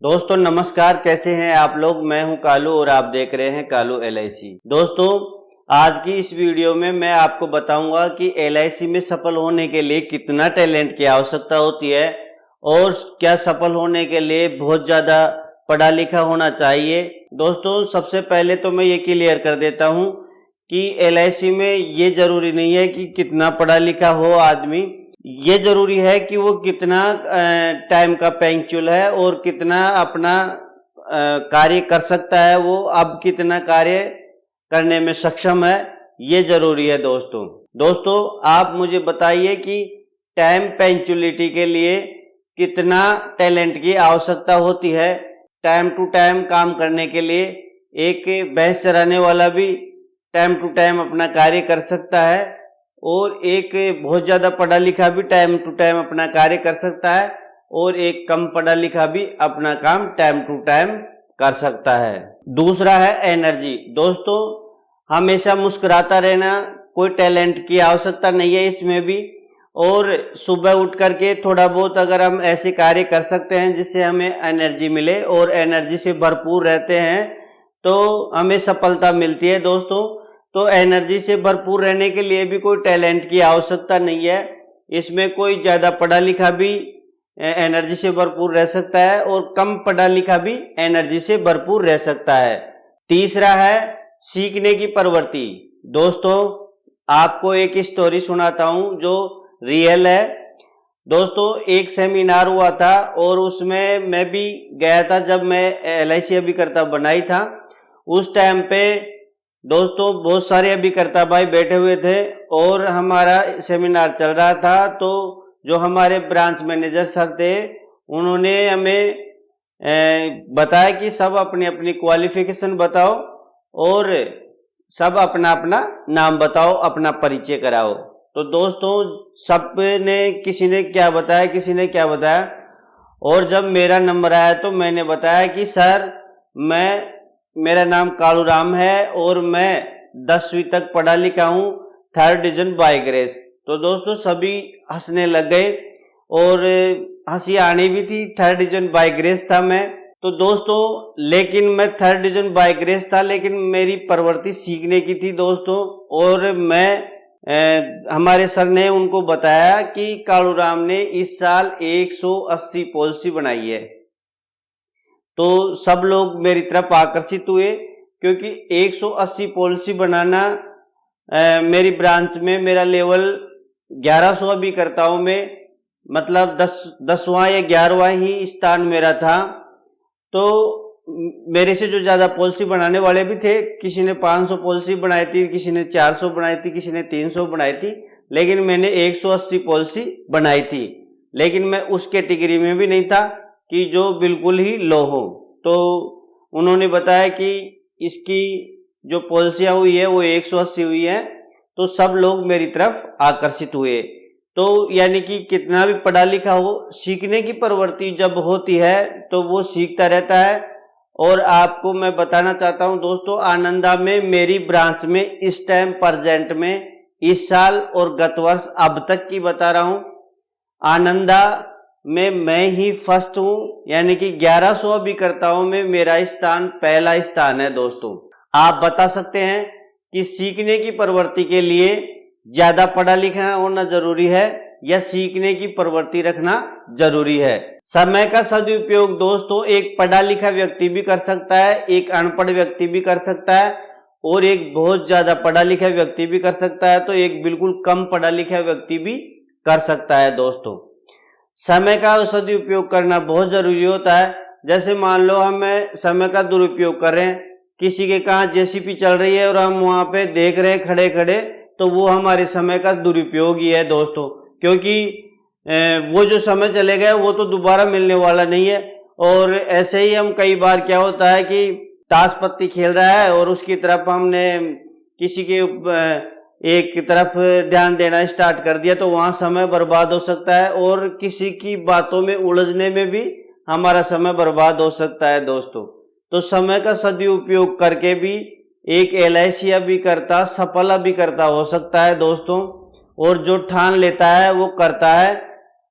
दोस्तों नमस्कार, कैसे हैं आप लोग। मैं हूं कालू और आप देख रहे हैं कालू LIC। दोस्तों आज की इस वीडियो में मैं आपको बताऊंगा कि LIC में सफल होने के लिए कितना टैलेंट की आवश्यकता होती है और क्या सफल होने के लिए बहुत ज़्यादा पढ़ा लिखा होना चाहिए। दोस्तों सबसे पहले तो मैं ये क्लियर कर देता हूँ कि LIC में ये ज़रूरी नहीं है कि कितना पढ़ा लिखा हो आदमी, ये जरूरी है कि वो कितना टाइम का पंक्चुअल है और कितना अपना कार्य कर सकता है, वो अब कितना कार्य करने में सक्षम है, ये जरूरी है। दोस्तों आप मुझे बताइए कि टाइम पंक्चुअलिटी के लिए कितना टैलेंट की आवश्यकता होती है। टाइम टू टाइम काम करने के लिए एक भैंस चराने वाला भी टाइम टू टाइम अपना कार्य कर सकता है और एक बहुत ज़्यादा पढ़ा लिखा भी टाइम टू टाइम अपना कार्य कर सकता है और एक कम पढ़ा लिखा भी अपना काम टाइम टू टाइम कर सकता है। दूसरा है एनर्जी। दोस्तों हमेशा मुस्कुराता रहना कोई टैलेंट की आवश्यकता नहीं है इसमें भी, और सुबह उठ करके थोड़ा बहुत अगर हम ऐसे कार्य कर सकते हैं जिससे हमें एनर्जी मिले और एनर्जी से भरपूर रहते हैं तो हमें सफलता मिलती है। दोस्तों तो एनर्जी से भरपूर रहने के लिए भी कोई टैलेंट की आवश्यकता नहीं है, इसमें कोई ज़्यादा पढ़ा लिखा भी एनर्जी से भरपूर रह सकता है और कम पढ़ा लिखा भी एनर्जी से भरपूर रह सकता है। तीसरा है सीखने की प्रवृत्ति। दोस्तों आपको एक स्टोरी सुनाता हूँ जो रियल है। दोस्तों एक सेमिनार हुआ था और उसमें मैं भी गया था जब मैं LIC अभिकर्ता बनाई था। उस टाइम पे दोस्तों बहुत सारे अभिकर्ता भाई बैठे हुए थे और हमारा सेमिनार चल रहा था। तो जो हमारे ब्रांच मैनेजर सर थे उन्होंने हमें बताया कि सब अपनी अपनी क्वालिफिकेशन बताओ और सब अपना अपना नाम बताओ, अपना परिचय कराओ। तो दोस्तों सब ने किसी ने क्या बताया किसी ने क्या बताया, और जब मेरा नंबर आया तो मैंने बताया कि सर मेरा नाम कालू राम है और मैं 10वीं तक पढ़ा लिखा हूँ, 3rd डिवीजन बाय ग्रेस। तो दोस्तों सभी हंसने लग गए और हंसी आनी भी थी, 3rd डिवीजन बाय ग्रेस था मैं। तो दोस्तों लेकिन मैं 3rd डिवीजन बाय ग्रेस था, लेकिन मेरी प्रवृत्ति सीखने की थी दोस्तों। और हमारे सर ने उनको बताया कि कालू राम ने इस साल 180 पॉलिसी बनाई है। तो सब लोग मेरी तरफ आकर्षित हुए क्योंकि 180 पॉलिसी बनाना मेरी ब्रांच में मेरा लेवल 1100 अभिकर्ताओं में मतलब 10वां या 11वां ही स्थान मेरा था। तो मेरे से जो ज़्यादा पॉलिसी बनाने वाले भी थे, किसी ने 500 पॉलिसी बनाई थी, किसी ने 400 बनाई थी, किसी ने 300 बनाई थी, लेकिन मैंने 180 पॉलिसी बनाई थी। लेकिन मैं उस कैटेगरी में भी नहीं था कि जो बिल्कुल ही लो हो। तो उन्होंने बताया कि इसकी जो पॉलिसियाँ हुई है वो 180 हुई है, तो सब लोग मेरी तरफ आकर्षित हुए। तो यानी कि कितना भी पढ़ा लिखा हो, सीखने की प्रवृत्ति जब होती है तो वो सीखता रहता है। और आपको मैं बताना चाहता हूँ दोस्तों, आनंदा में मेरी ब्रांच में इस टाइम प्रेजेंट में इस साल और गत वर्ष अब तक की बता रहा हूँ, आनंदा में मैं ही फर्स्ट हूँ, यानी कि 1100 अभिकर्ताओं में मेरा स्थान पहला स्थान है। दोस्तों आप बता सकते हैं कि सीखने की प्रवृत्ति के लिए ज्यादा पढ़ा लिखा होना जरूरी है या सीखने की प्रवृत्ति रखना जरूरी है। समय का सदुपयोग दोस्तों एक पढ़ा लिखा व्यक्ति भी कर सकता है, एक अनपढ़ व्यक्ति भी कर सकता है और एक बहुत ज्यादा पढ़ा लिखा व्यक्ति भी कर सकता है, तो एक बिल्कुल कम पढ़ा लिखा व्यक्ति भी कर सकता है। दोस्तों समय का सदुपयोग करना बहुत जरूरी होता है। जैसे मान लो हम समय का दुरुपयोग कर रहे हैं, किसी के कहाँ JCB चल रही है और हम वहां पे देख रहे हैं खड़े खड़े, तो वो हमारे समय का दुरुपयोग ही है दोस्तों, क्योंकि वो जो समय चले गए वो तो दोबारा मिलने वाला नहीं है। और ऐसे ही हम कई बार क्या होता है कि ताश पत्ती खेल रहा है और उसकी तरफ हमने किसी के एक तरफ ध्यान देना स्टार्ट कर दिया, तो वहाँ समय बर्बाद हो सकता है और किसी की बातों में उलझने में भी हमारा समय बर्बाद हो सकता है। दोस्तों तो समय का सदुपयोग करके भी एक LIC अभिकर्ता सफल अभिकर्ता हो सकता है दोस्तों। और जो ठान लेता है वो करता है।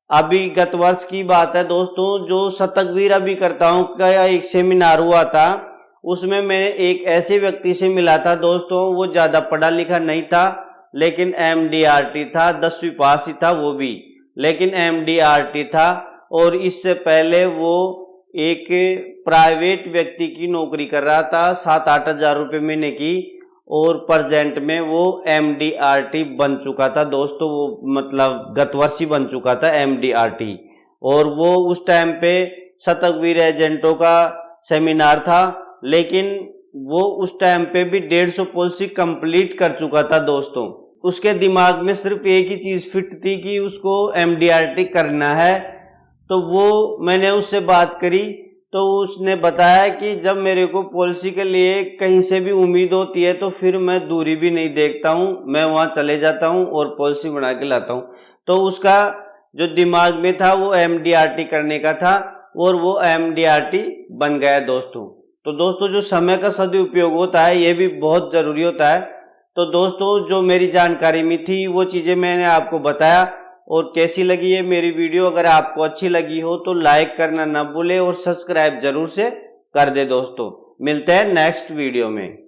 अभी गत वर्ष की बात है दोस्तों, जो शतकवीर अभिकर्ताओं का एक सेमिनार हुआ था, उसमें मैंने एक ऐसे व्यक्ति से मिला था दोस्तों। वो ज़्यादा पढ़ा लिखा नहीं था, लेकिन MDRT था, 10वीं पास ही था वो भी, लेकिन MDRT था। और इससे पहले वो एक प्राइवेट व्यक्ति की नौकरी कर रहा था, 7-8 हज़ार रुपये महीने की, और प्रेजेंट में वो MDRT बन चुका था दोस्तों। वो मतलब गत वर्ष ही बन चुका था MDRT। और वो उस टाइम पे शतकवीर एजेंटों का सेमिनार था, लेकिन वो उस टाइम पे भी 150 पॉलिसी कंप्लीट कर चुका था दोस्तों। उसके दिमाग में सिर्फ एक ही चीज़ फिट थी कि उसको MDRT करना है। तो वो मैंने उससे बात करी, तो उसने बताया कि जब मेरे को पॉलिसी के लिए कहीं से भी उम्मीद होती है तो फिर मैं दूरी भी नहीं देखता हूँ, मैं वहाँ चले जाता हूँ और पॉलिसी बना के लाता हूँ। तो उसका जो दिमाग में था वो MDRT करने का था, और वो MDRT बन गया दोस्तों। तो दोस्तों, जो समय का सदुपयोग होता है ये भी बहुत ज़रूरी होता है। तो दोस्तों, जो मेरी जानकारी में थी वो चीज़ें मैंने आपको बताया। और कैसी लगी है मेरी वीडियो? अगर आपको अच्छी लगी हो तो लाइक करना ना भूले और सब्सक्राइब जरूर से कर दे दोस्तों। मिलते हैं नेक्स्ट वीडियो में।